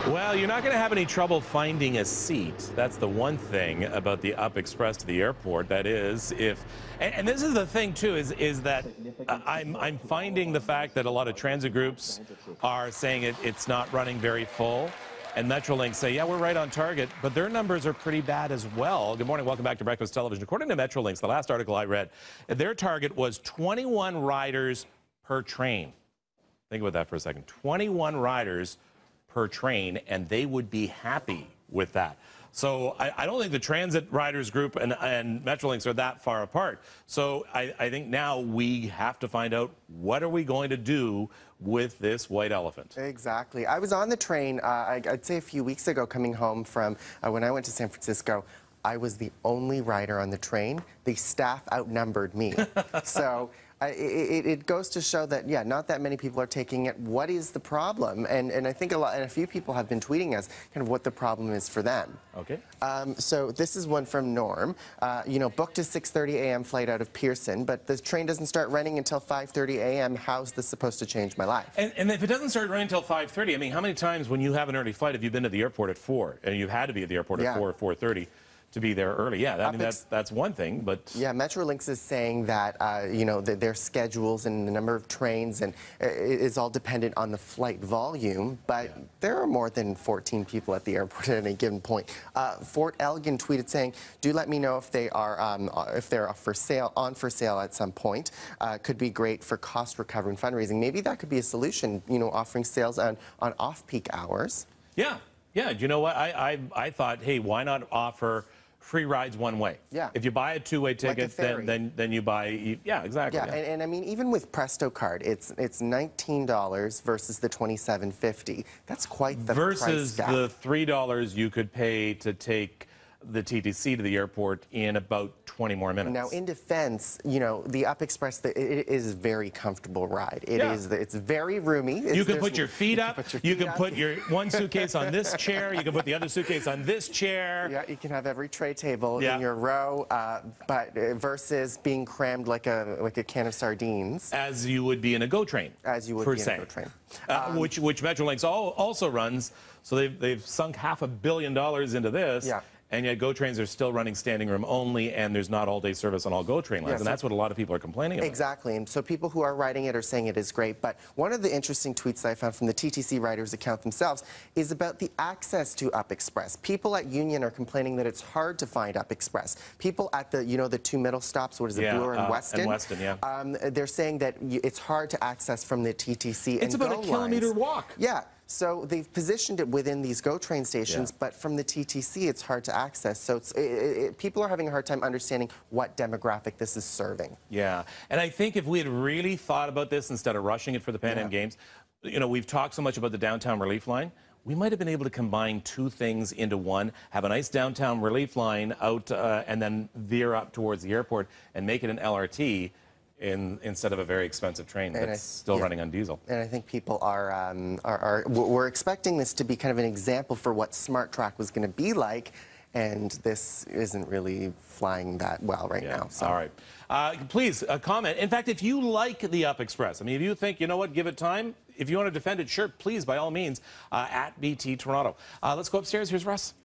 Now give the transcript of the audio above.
Well, you're not going to have any trouble finding a seat. That's the one thing about the Up Express to the airport. That is, and this is the thing too, is that I'm finding the fact that a lot of transit groups are saying it's not running very full. And Metrolinx say, yeah, we're right on target, but their numbers are pretty bad as well. Good morning, welcome back to Breakfast Television. According to Metrolinx, the last article I read, their target was 21 riders per train. Think about that for a second. 21 riders per train, and they would be happy with that. So I don't think the transit riders group and Metrolinx are that far apart. So I think now we have to find out, what are we going to do with this white elephant? Exactly. I was on the train, I'd say a few weeks ago, coming home from when I went to San Francisco. I was the only rider on the train. The staff outnumbered me. So it goes to show that, yeah, not that many people are taking it. What is the problem? And I think a few people have been tweeting us kind of what the problem is for them. Okay. So this is one from Norm. You know, booked a 6:30 a.m. flight out of Pearson, but the train doesn't start running until 5:30 a.m. How's this supposed to change my life? And if it doesn't start running until 5:30, I mean, how many times when you have an early flight have you been to the airport at 4 and you've had to be at the airport at 4 or 4:30? To be there early, yeah. I mean, that's one thing, but yeah, Metrolinx is saying that you know, their schedules and the number of trains and is all dependent on the flight volume. But there are more than 14 people at the airport at any given point. Fort Elgin tweeted saying, "Do let me know if they're for sale at some point. Could be great for cost recovery and fundraising. Maybe that could be a solution. You know, offering sales on off-peak hours." Yeah. Yeah, do you know what? I thought, hey, why not offer free rides one way? Yeah. If you buy a two-way ticket, like then you buy, yeah, exactly. Yeah, and I mean, even with Presto Card, it's $19 versus the $27.50. That's quite the price gap. Versus the $3 you could pay to take the TTC to the airport in about 20 more minutes. Now, in defense, you know, the Up Express, it is a very comfortable ride. It's very roomy. You can put your feet up. You can put your one suitcase on this chair. You can put the other suitcase on this chair. Yeah, you can have every tray table in your row, but versus being crammed like a can of sardines. As you would be in a GO train. As you would be in a GO train. Which Metrolinx also runs. So they've sunk $500 million into this. Yeah. And yet GO trains are still running standing room only, and there's not all-day service on all GO train lines. And that's what a lot of people are complaining about. Exactly. And so people who are riding it are saying it is great. But one of the interesting tweets that I found from the TTC riders account themselves is about the access to Up Express. People at Union are complaining that it's hard to find Up Express. People at the, you know, the two middle stops, what is it, Bloor and Weston? And Weston, yeah. They're saying that it's hard to access from the TTC It's about a kilometer walk. Yeah. So they've positioned it within these GO train stations, but from the TTC, it's hard to access. So people are having a hard time understanding what demographic this is serving. Yeah, and I think if we had really thought about this instead of rushing it for the Pan Am Games, you know, we've talked so much about the downtown relief line. We might have been able to combine two things into one, have a nice downtown relief line out and then veer up towards the airport and make it an LRT. Instead of a very expensive train that's still running on diesel. And I think people we're expecting this to be kind of an example for what Smart Track was going to be like, and this isn't really flying that well right now. So. All right. Please comment. In fact, if you like the Up Express, I mean, if you think, you know what, give it time. If you want to defend it, sure, please, by all means, at BT Toronto. Let's go upstairs. Here's Russ.